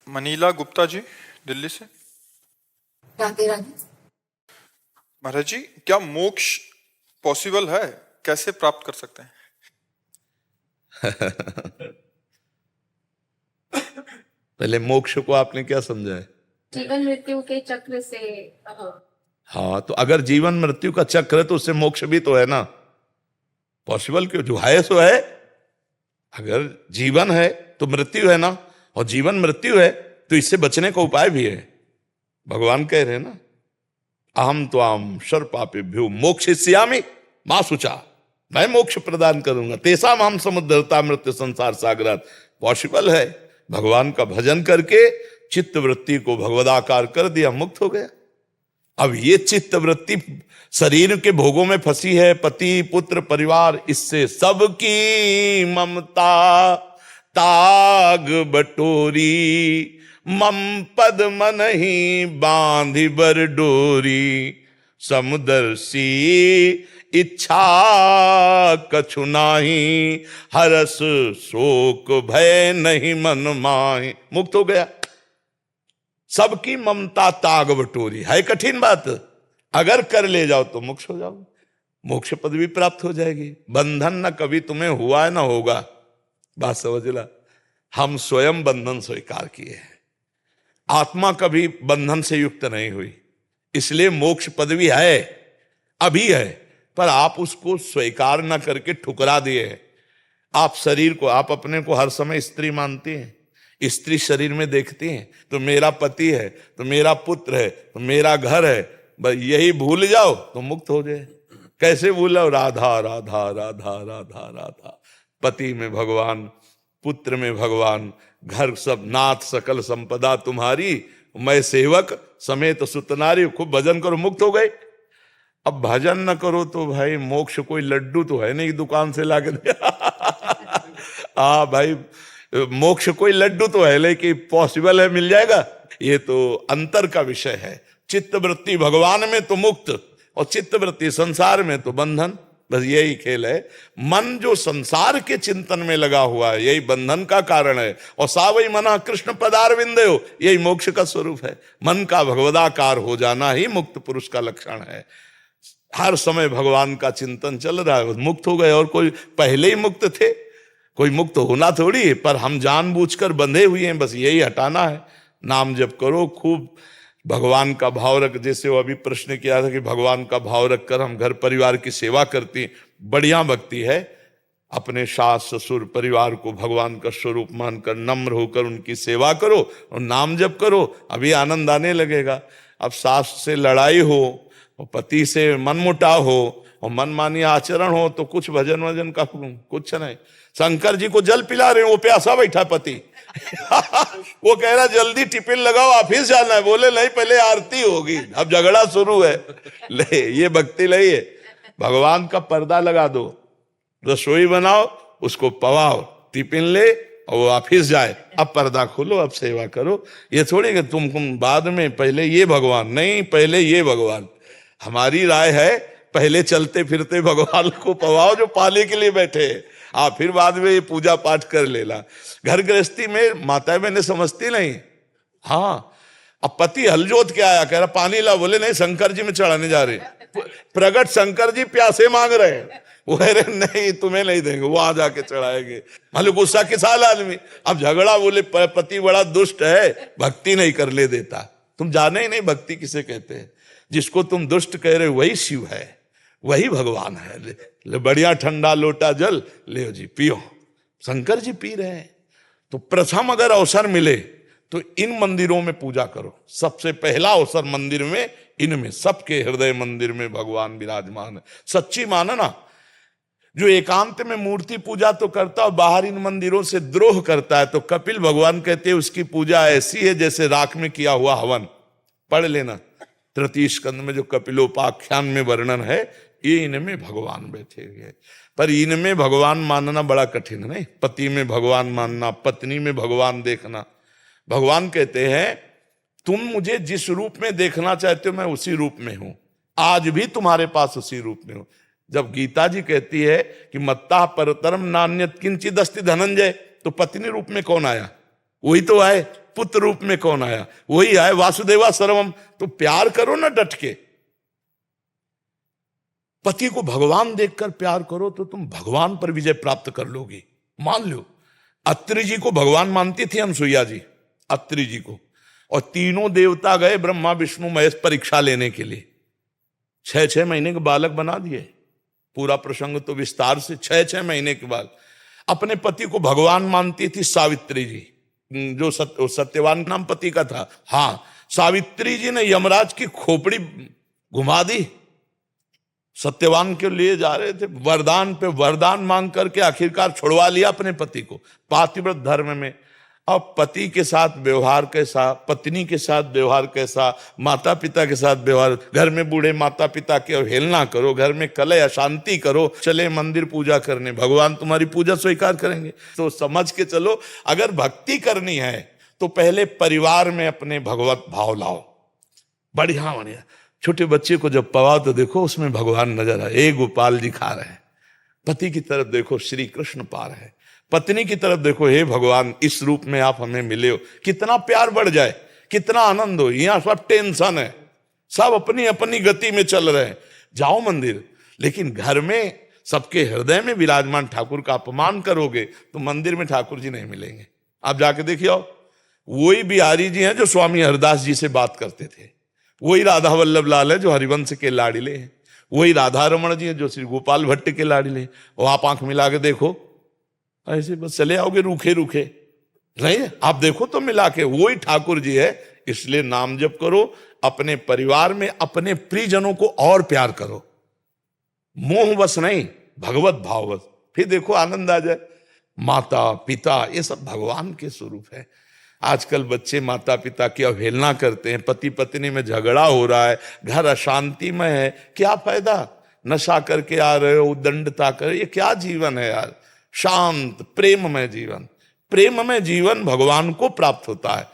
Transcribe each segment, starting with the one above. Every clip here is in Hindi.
मनीला गुप्ता जी, दिल्ली से। राधे राधे। महाराज जी, क्या मोक्ष पॉसिबल है? कैसे प्राप्त कर सकते हैं? पहले मोक्ष को आपने क्या समझा है? जीवन मृत्यु के चक्र से। हाँ, तो अगर जीवन मृत्यु का चक्र है तो उससे मोक्ष भी तो है ना। पॉसिबल क्यों? जो है सो है। अगर जीवन है तो मृत्यु है ना, और जीवन मृत्यु है तो इससे बचने का उपाय भी है। भगवान कह रहे हैं ना, अहम त्वाम सर्वपापेभ्यो मोक्षयिष्यामि मा शुचा, मैं मोक्ष प्रदान करूंगा, तेषाम हम समुद्धरता मृत्यु संसार सागरात। पॉसिबल है। भगवान का भजन करके चित्त वृत्ति को भगवदाकार कर दिया, मुक्त हो गया। अब ये चित्त वृत्ति शरीर के भोगों में फंसी है, पति पुत्र परिवार, इससे सबकी ममता ताग बटोरी, मम पद मन ही बांधि बर डोरी, समुदर्शी इच्छा कछु नाही, हरस शोक भय नहीं मन माहि। मुक्त हो गया। सबकी ममता ताग बटोरी है कठिन बात, अगर कर ले जाओ तो मोक्ष हो जाओ, मोक्ष पदवी प्राप्त हो जाएगी। बंधन न कभी तुम्हें हुआ है ना होगा, बात समझ ला। हम स्वयं बंधन स्वीकार किए हैं, आत्मा कभी बंधन से युक्त नहीं हुई, इसलिए मोक्ष पदवी है, अभी है, पर आप उसको स्वीकार न करके ठुकरा दिए हैं। आप शरीर को, आप अपने को हर समय स्त्री मानती हैं, स्त्री शरीर में देखती हैं तो मेरा पति है, तो मेरा पुत्र है, तो मेरा घर है, बस यही भूल जाओ तो मुक्त हो जाए। कैसे भूलो? राधा राधा राधा राधा राधा। पति में भगवान, पुत्र में भगवान, घर सब नाथ सकल संपदा तुम्हारी, मैं सेवक समेत सुतनारी। खूब भजन करो, मुक्त हो गए। अब भजन न करो तो भाई मोक्ष कोई लड्डू तो है नहीं दुकान से लाके दे। हाँ भाई, मोक्ष कोई लड्डू तो है लेकिन पॉसिबल है, मिल जाएगा? ये तो अंतर का विषय है। चित्त वृत्ति भगवान में तो मुक्त, और चित्त वृत्ति संसार में तो बंधन। बस यही खेल है। मन जो संसार के चिंतन में लगा हुआ है यही बंधन का कारण है, और सावई मना कृष्ण पदारविंदे हो, यही मोक्ष का स्वरूप है। मन का भगवदाकार हो जाना ही मुक्त पुरुष का लक्षण है। हर समय भगवान का चिंतन चल रहा है, मुक्त हो गए। और कोई पहले ही मुक्त थे, कोई मुक्त होना थोड़ी है, पर हम जानबूझकर बंधे हुए हैं, बस यही हटाना है। नाम जप करो, खूब भगवान का भाव रख। जैसे वो अभी प्रश्न किया था कि भगवान का भाव रखकर हम घर परिवार की सेवा करती, बढ़िया भक्ति है। अपने सास ससुर परिवार को भगवान का स्वरूप मानकर नम्र होकर उनकी सेवा करो और नाम जप करो, अभी आनंद आने लगेगा। अब सास से लड़ाई हो और पति से मनमुटाव हो और मनमानी आचरण हो तो कुछ भजन वजन का कुछ नहीं। शंकर जी को जल पिला रहे, वो प्यासा बैठा पति। वो कह रहा जल्दी टिफिन लगाओ, ऑफिस जाना है। बोले नहीं, पहले आरती होगी। अब झगड़ा शुरू है। ले, ये भक्ति नहीं है। भगवान का पर्दा लगा दो, रसोई बनाओ, उसको पवाओ, टिफिन ले और वो ऑफिस जाए। अब पर्दा खोलो, अब सेवा करो। ये थोड़ी कि तुम बाद में, पहले ये भगवान नहीं, पहले ये भगवान। हमारी राय है पहले चलते फिरते भगवान को पवाओ जो पाले के लिए बैठे, फिर बाद में ये पूजा पाठ कर लेना। घर गृहस्थी में माता बहने समझती नहीं। हाँ, अब पति हल जोत के आया, कह रहा पानी ला। बोले नहीं, शंकर जी में चढ़ाने जा रहे। प्रगट शंकर जी प्यासे मांग रहे हैं। वो कह रहे नहीं, तुम्हें नहीं देंगे, वो आ जाके चढ़ाएंगे। मालूम गुस्सा किस हाल आदमी। अब झगड़ा, बोले पति बड़ा दुष्ट है, भक्ति नहीं कर ले देता। तुम जाने ही नहीं भक्ति किसे कहते हैं। जिसको तुम दुष्ट कह रहे हो वही शिव है, वही भगवान है। ले बढ़िया ठंडा लोटा जल ले जी, पियो। शंकर जी पी रहे हैं। तो प्रथम अगर अवसर मिले तो इन मंदिरों में पूजा करो। सबसे पहला अवसर मंदिर में, इनमें सबके हृदय मंदिर में भगवान विराजमान है। सच्ची मानना। जो एकांत में मूर्ति पूजा तो करता और बाहर इन मंदिरों से द्रोह करता है, तो कपिल भगवान कहते हैं उसकी पूजा ऐसी है जैसे राख में किया हुआ हवन। पढ़ लेना तृतीय स्कंद में जो कपिलोपाख्यान में वर्णन है, ये इनमें भगवान बैठे हुए हैं। पर इनमें भगवान मानना बड़ा कठिन नहीं। पति में भगवान मानना, पत्नी में भगवान देखना। भगवान कहते हैं तुम मुझे जिस रूप में देखना चाहते हो मैं उसी रूप में हूं, आज भी तुम्हारे पास उसी रूप में हूं। जब गीता जी कहती है कि मत्ता परतरम नान्यत किंचिदस्ति धनंजय, तो पत्नी रूप में कौन आया? वही तो आए। पुत्र रूप में कौन आया? वही आए, वासुदेवा सर्वम। तो प्यार करो ना डट के, पति को भगवान देखकर प्यार करो तो तुम भगवान पर विजय प्राप्त कर लोगी। मान लो अत्रि जी को भगवान मानती थी अनसुईया जी, अत्रि जी को, और तीनों देवता गए ब्रह्मा विष्णु महेश परीक्षा लेने के लिए, 6-6 महीने के बालक बना दिए। पूरा प्रसंग तो विस्तार से, 6-6 महीने के बाद अपने पति को भगवान मानती थी सावित्री जी, जो सत्यवान नाम पति का था। हाँ, सावित्री जी ने यमराज की खोपड़ी घुमा दी, सत्यवान के लिए जा रहे थे, वरदान पे वरदान मांग करके आखिरकार छुड़वा लिया अपने पति को पातिव्रत धर्म में। अब पति के साथ व्यवहार कैसा, पत्नी के साथ व्यवहार कैसा, माता पिता के साथ व्यवहार, घर में बूढ़े माता पिता की अवहेलना करो, घर में कलह अशांति करो, चले मंदिर पूजा करने, भगवान तुम्हारी पूजा स्वीकार करेंगे। तो समझ के चलो, अगर भक्ति करनी है तो पहले परिवार में अपने भगवत भाव लाओ। बढ़िया बढ़िया छोटे बच्चे को जब पवाओ तो देखो उसमें भगवान नजर आए, ए गोपाल जी खा रहे हैं, पति की तरफ देखो श्री कृष्ण पा रहे हैं, पत्नी की तरफ देखो हे भगवान इस रूप में आप हमें मिले हो, कितना प्यार बढ़ जाए, कितना आनंद हो। यहाँ सब टेंशन है, सब अपनी अपनी गति में चल रहे हैं। जाओ मंदिर, लेकिन घर में सबके हृदय में विराजमान ठाकुर का अपमान करोगे तो मंदिर में ठाकुर जी नहीं मिलेंगे। आप जाके देखिए, वही बिहारी जी हैं जो स्वामी हरदास जी से बात करते थे, वही राधा वल्लभ लाल है जो हरिवंश के लाडिले हैं, वही राधा रमण जी हैं जो श्री गोपाल भट्ट के लाडिले हैं। और आप आंख मिला के देखो, ऐसे बस चले आओगे रूखे रूखे नहीं, आप देखो तो मिला के वही ठाकुर जी है। इसलिए नाम जप करो, अपने परिवार में अपने प्रियजनों को और प्यार करो, मोह बस नहीं, भगवत भाव बस, फिर देखो आनंद आ जाए। माता पिता ये सब भगवान के स्वरूप है। आजकल बच्चे माता पिता की अवहेलना करते हैं, पति पत्नी में झगड़ा हो रहा है, घर अशांति में है, क्या फायदा? नशा करके आ रहे हो, दंडता कर, ये क्या जीवन है यार? शांत प्रेममय जीवन, प्रेममय जीवन भगवान को प्राप्त होता है।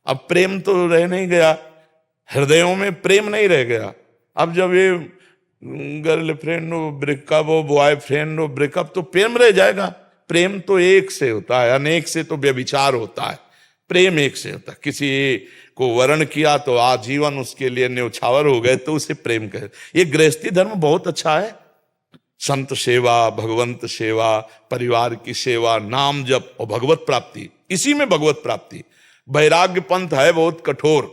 अब प्रेम तो रह नहीं गया, हृदयों में प्रेम नहीं रह गया। अब जब ये गर्लफ्रेंड हो ब्रेकअप हो, बॉयफ्रेंड हो ब्रेकअप, तो प्रेम रह जाएगा? प्रेम तो एक से होता है, अनेक से तो व्यभिचार होता है। प्रेम एक से होता है, किसी को वर्ण किया तो आजीवन उसके लिए न्यौछावर हो गए तो उसे प्रेम कहे। ये गृहस्थी धर्म बहुत अच्छा है, संत सेवा, भगवंत सेवा, परिवार की सेवा, नाम जप और भगवत प्राप्ति, इसी में भगवत प्राप्ति। वैराग्य पंथ है बहुत कठोर,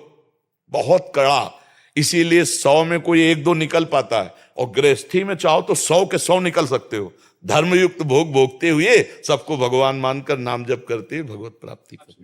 बहुत कड़ा, इसीलिए 100 में कोई 1-2 निकल पाता है, और गृहस्थी में चाहो तो 100 के 100 निकल सकते हो। धर्मयुक्त भोग भोगते हुए सबको भगवान मानकर नाम जप करते हुए भगवत प्राप्ति करो।